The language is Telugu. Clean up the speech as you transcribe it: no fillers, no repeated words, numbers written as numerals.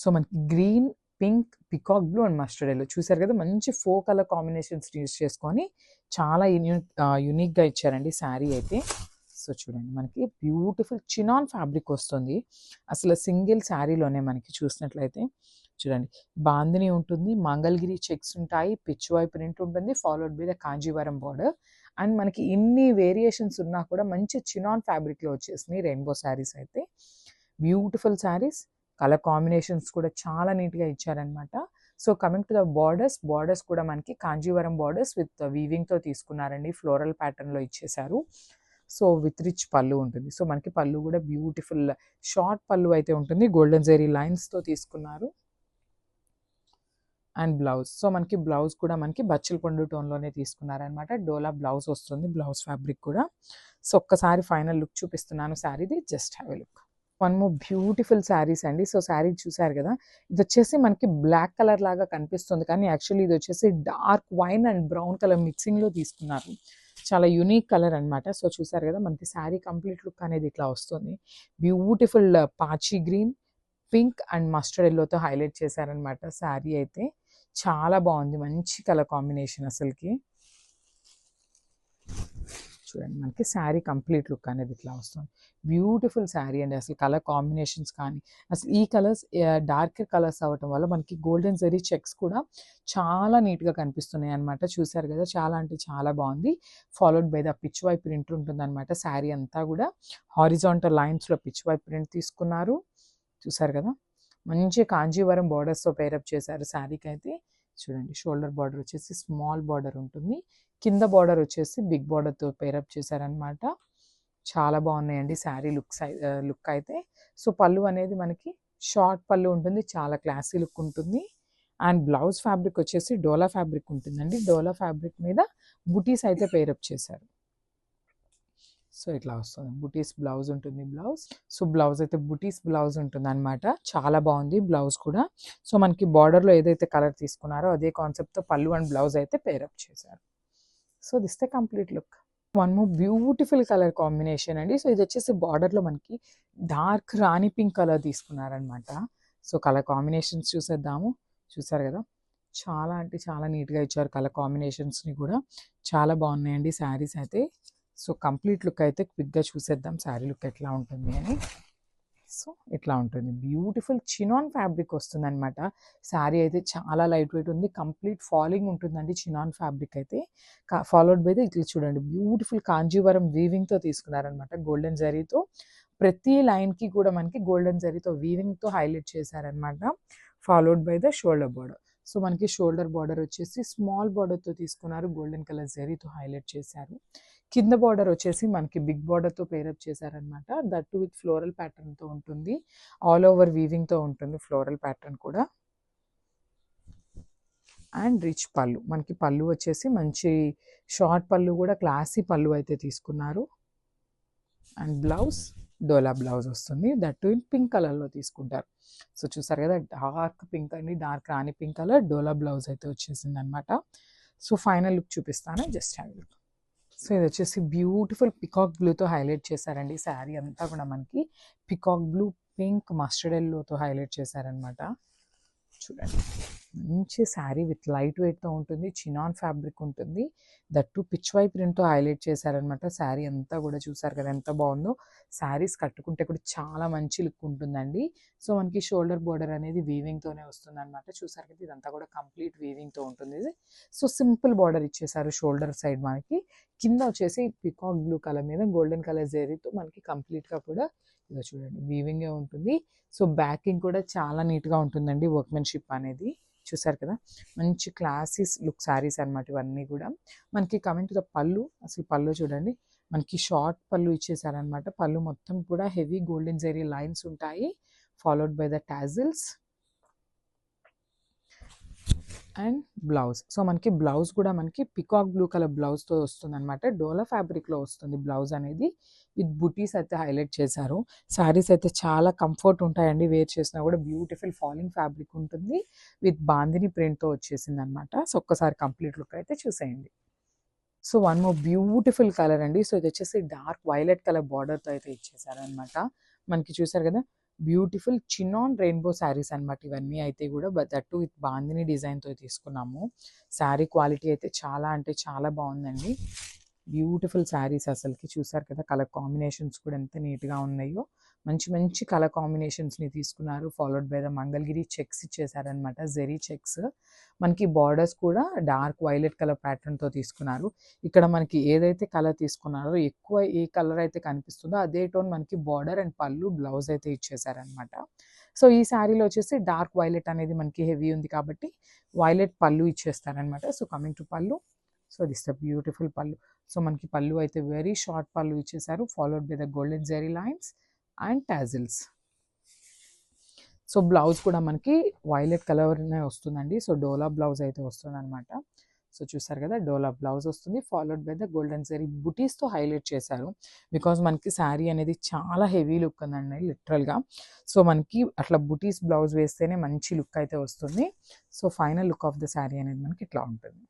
సో మనకి green, pink, peacock blue and mustard yellow చూసారు కదా, మంచి 4 కలర్ కాంబినేషన్స్ యూస్ చేసుకొని చాలా యూనిక్గా ఇచ్చారండి శారీ అయితే. సో చూడండి, మనకి బ్యూటిఫుల్ చినాన్ ఫ్యాబ్రిక్ వస్తుంది అసలు సింగిల్ శారీలోనే. మనకి చూసినట్లయితే చూడండి, బాందిని ఉంటుంది, మంగళగిరి చెక్స్ ఉంటాయి, పిచ్చువై ప్రింట్ ఉంటుంది, followed by the Kanjeevaram border. And మనకి ఇన్ని వేరియేషన్స్ ఉన్నా కూడా మంచి చినాన్ ఫ్యాబ్రిక్లో వచ్చేసినాయి రెయిన్బో శారీస్ అయితే. బ్యూటిఫుల్ శారీస్, కలర్ కాంబినేషన్స్ కూడా చాలా నీట్గా ఇచ్చారనమాట. So coming to the borders కూడా మనకి కాంజీవరం బార్డర్స్ విత్ వీవింగ్తో తీసుకున్నారండి, ఫ్లోరల్ ప్యాటర్న్లో ఇచ్చేసారు. సో విత్ రిచ్ పళ్ళు ఉంటుంది. సో మనకి పళ్ళు కూడా బ్యూటిఫుల్ షార్ట్ పళ్ళు అయితే ఉంటుంది, గోల్డెన్ జెరీ లైన్స్తో తీసుకున్నారు. అండ్ బ్లౌజ్, సో మనకి బ్లౌజ్ కూడా మనకి బచ్చల పండు టోన్లోనే తీసుకున్నారనమాట. డోలా బ్లౌజ్ వస్తుంది, బ్లౌజ్ ఫ్యాబ్రిక్ కూడా. సో ఒక్కసారి ఫైనల్ లుక్ చూపిస్తున్నాను శారీది, just have a look. One more beautiful saris అండి. సో శారీ చూసారు కదా, ఇది వచ్చేసి మనకి బ్లాక్ కలర్ లాగా కనిపిస్తుంది, కానీ యాక్చువల్లీ ఇది వచ్చేసి dark wine and brown colour మిక్సింగ్లో తీసుకున్నారు. చాలా యూనిక్ కలర్ అనమాట. సో చూసారు కదా, మనకి శారీ కంప్లీట్ లుక్ అనేది ఇట్లా వస్తుంది. బ్యూటిఫుల్ పాచీ గ్రీన్, పింక్ అండ్ మస్టర్డ్ ఎల్లోతో హైలైట్ చేశారనమాట శారీ అయితే. చాలా బాగుంది, మంచి కలర్ కాంబినేషన్ అసలుకి. చూడండి, మనకి శారీ కంప్లీట్ లుక్ అనేది ఇట్లా వస్తుంది. బ్యూటిఫుల్ శారీ అండి, అసలు కలర్ కాంబినేషన్స్ కానీ అసలు ఈ కలర్స్ డార్కర్ కలర్స్ అవ్వటం వల్ల మనకి గోల్డెన్ జరీ చెక్స్ కూడా చాలా నీట్గా కనిపిస్తున్నాయి అనమాట. చూసారు కదా, చాలా అంటే చాలా బాగుంది. ఫాలోడ్ బై ద పిచ్ వై ప్రింట్ ఉంటుందన్నమాట. శారీ అంతా కూడా హారిజాంటల్ లైన్స్లో పిచ్ వై ప్రింట్ తీసుకున్నారు. చూసారు కదా, మంచి కాంజీవరం బార్డర్స్తో పేరప్ చేశారు శారీకి అయితే. చూడండి, షోల్డర్ బార్డర్ వచ్చేసి స్మాల్ బార్డర్ ఉంటుంది, కింద బార్డర్ వచ్చేసి బిగ్ బార్డర్తో పేరప్ చేశారనమాట. చాలా బాగున్నాయండి శారీ లుక్ అయితే. సో పళ్ళు అనేది మనకి షార్ట్ పళ్ళు ఉంటుంది, చాలా క్లాసీ లుక్ ఉంటుంది. అండ్ బ్లౌజ్ ఫ్యాబ్రిక్ వచ్చేసి డోలా ఫ్యాబ్రిక్ ఉంటుందండి. డోలా ఫ్యాబ్రిక్ మీద బుటీస్ అయితే పేరప్ చేశారు. సో ఇట్లా వస్తుంది, బుటీస్ బ్లౌజ్ ఉంటుంది బ్లౌజ్. సో బ్లౌజ్ అయితే బుటీస్ బ్లౌజ్ ఉంటుంది అనమాట. చాలా బాగుంది బ్లౌజ్ కూడా. సో మనకి బార్డర్లో ఏదైతే కలర్ తీసుకున్నారో అదే కాన్సెప్ట్తో పళ్ళు అండ్ బ్లౌజ్ అయితే పేరప్ చేశారు. So this the complete look. One more beautiful colour combination అండి. సో ఇది వచ్చేసి బార్డర్లో మనకి డార్క్ రాణి పింక్ కలర్ తీసుకున్నారనమాట. సో కలర్ కాంబినేషన్స్ చూసేద్దాము. చూసారు కదా, చాలా అంటే చాలా నీట్గా ఇచ్చారు కలర్ కాంబినేషన్స్ని కూడా. చాలా బాగున్నాయండి శారీస్ అయితే. సో కంప్లీట్ లుక్ అయితే క్విక్గా చూసేద్దాం శారీ లుక్ ఎట్లా ఉంటుంది అని. సో ఇట్లా ఉంటుంది, బ్యూటిఫుల్ చినాన్ ఫ్యాబ్రిక్ వస్తుంది అనమాట. శారీ అయితే చాలా లైట్ వెయిట్ ఉంది, కంప్లీట్ ఫాలింగ్ ఉంటుందండి చినాన్ ఫ్యాబ్రిక్ అయితే. ఫాలోడ్ బై ఇట్లా చూడండి, బ్యూటిఫుల్ కాంజీవరం వీవింగ్తో తీసుకున్నారనమాట, గోల్డెన్ జరీతో. ప్రతి లైన్కి కూడా మనకి గోల్డెన్ జరీతో వీవింగ్తో హైలైట్ చేశారనమాట. Followed by the shoulder border. So మనకి షోల్డర్ బార్డర్ వచ్చేసి స్మాల్ బార్డర్తో తీసుకున్నారు, గోల్డెన్ కలర్ జరీతో హైలైట్ చేశారు. కింద బార్డర్ వచ్చేసి మనకి బిగ్ బార్డర్తో పేరప్ చేశారనమాట. దట్ విత్ ఫ్లోరల్ ప్యాటర్న్తో ఉంటుంది, ఆల్ ఓవర్ వీవింగ్తో ఉంటుంది ఫ్లోరల్ ప్యాటర్న్ కూడా. అండ్ రిచ్ పళ్ళు, మనకి పళ్ళు వచ్చేసి మంచి షార్ట్ పళ్ళు కూడా క్లాసీ పళ్ళు అయితే తీసుకున్నారు. అండ్ బ్లౌజ్ డోలా బ్లౌజ్ వస్తుంది, దట్ ఇన్ పింక్ కలర్లో తీసుకుంటారు. సో చూసారు కదా, డార్క్ పింక్ అండి, డార్క్ రాణి పింక్ కలర్ డోలా బ్లౌజ్ అయితే వచ్చేసింది అనమాట. సో ఫైనల్ లుక్ చూపిస్తాను, జస్ట్ హ్యావ్ లుక్. సో ఇది వచ్చేసి బ్యూటిఫుల్ పికాక్ బ్లూతో హైలైట్ చేశారండి శారీ అంతా కూడా. మనకి పికాక్ బ్లూ, పింక్, మస్టర్డ్ ఎల్లోతో హైలైట్ చేశారనమాట. చూడండి, మంచి శారీ విత్ లైట్ వెయిట్తో ఉంటుంది, చినాన్ ఫ్యాబ్రిక్ ఉంటుంది, దట్టు పిచ్ వై ప్రింట్తో హైలైట్ చేశారనమాట. శారీ అంతా కూడా చూసారు కదా ఎంత బాగుందో. శారీస్ కట్టుకుంటే కూడా చాలా మంచి లుక్ ఉంటుందండి. సో మనకి షోల్డర్ బోర్డర్ అనేది వీవింగ్తోనే వస్తుంది అనమాట. చూసారు కదా, ఇదంతా కూడా కంప్లీట్ వీవింగ్తో ఉంటుంది ఇది. సో సింపుల్ బార్డర్ ఇచ్చేసారు షోల్డర్ సైడ్ మనకి. కింద వచ్చేసి పికాక్ బ్లూ కలర్ మీద గోల్డెన్ కలర్ జరీతో మనకి కంప్లీట్గా కూడా ఇదో చూడండి వీవింగే ఉంటుంది. సో బ్యాకింగ్ కూడా చాలా నీట్గా ఉంటుందండి, వర్క్మెన్షిప్ అనేది. చూసారు కదా, మంచి క్లాసీస్ లుక్ శారీస్ అనమాట ఇవన్నీ కూడా. మనకి కమింగ్ టు ద పళ్ళు, అసలు పళ్ళు చూడండి, మనకి షార్ట్ పళ్ళు ఇచ్చేసారనమాట. పళ్ళు మొత్తం కూడా హెవీ గోల్డెన్ జరీ లైన్స్ ఉంటాయి, followed by the tassels. And blouse, so మనకి బ్లౌజ్ కూడా మనకి పికాక్ బ్లూ కలర్ బ్లౌజ్తో వస్తుంది అనమాట. డోలా ఫ్యాబ్రిక్లో వస్తుంది బ్లౌజ్ అనేది, విత్ బుటీస్ అయితే హైలైట్ చేశారు. శారీస్ అయితే చాలా కంఫర్ట్ ఉంటాయండి, వేర్ చేసినా కూడా. బ్యూటిఫుల్ ఫాలింగ్ ఫ్యాబ్రిక్ ఉంటుంది, విత్ బాందిని ప్రింట్తో వచ్చేసింది అనమాట. సో ఒక్కసారి కంప్లీట్ లుక్ అయితే చూసేయండి. So one more beautiful colour అండి. సో ఇది వచ్చేసి డార్క్ వైలెట్ కలర్ బార్డర్తో అయితే ఇచ్చేసారనమాట. మనకి చూసారు కదా, బ్యూటిఫుల్ చినాన్ రెయిన్బో శారీస్ అనమాట ఇవన్నీ అయితే కూడా. But that to with bandhani డిజైన్తో తీసుకున్నాము. శారీ క్వాలిటీ అయితే చాలా అంటే చాలా బాగుందండి. బ్యూటిఫుల్ శారీస్ అసలుకి చూసారు కదా, కలర్ కాంబినేషన్స్ కూడా ఎంత నీట్గా ఉన్నాయో. మంచి మంచి కలర్ కాంబినేషన్స్ని తీసుకున్నారు. Followed by the Mangalagiri checks ఇచ్చేసారనమాట, జెరీ చెక్స్. మనకి బార్డర్స్ కూడా డార్క్ వైలెట్ కలర్ ప్యాటర్న్తో తీసుకున్నారు. ఇక్కడ మనకి ఏదైతే కలర్ తీసుకున్నారో ఎక్కువ ఏ కలర్ అయితే కనిపిస్తుందో అదే టోన్ మనకి బార్డర్ అండ్ పళ్ళు బ్లౌజ్ అయితే ఇచ్చేసారనమాట. సో ఈ శారీలో వచ్చేసి డార్క్ వైలెట్ అనేది మనకి హెవీ ఉంది కాబట్టి వైలెట్ పళ్ళు ఇచ్చేస్తారనమాట. సో కమింగ్ టు పళ్ళు, సో దిస్ ద బ్యూటిఫుల్ పళ్ళు. సో మనకి పళ్ళు అయితే వెరీ షార్ట్ పళ్ళు ఇచ్చేసారు, followed by the golden zari lines and tassels. So blouse కూడా మనకి వైలెట్ కలర్నే వస్తుందండి. సో డోలా బ్లౌజ్ అయితే వస్తుంది అనమాట. సో చూసారు కదా, డోలా బ్లౌజ్ వస్తుంది, followed by the golden zari బుటీస్తో హైలైట్ చేశారు. బికాజ్ మనకి శారీ అనేది చాలా హెవీ లుక్ ఉందండి లిటరల్గా. సో మనకి అట్లా బుటీస్ బ్లౌజ్ వేస్తేనే మంచి లుక్ అయితే వస్తుంది. So final look of the sari అనేది మనకి ఇట్లా ఉంటుంది.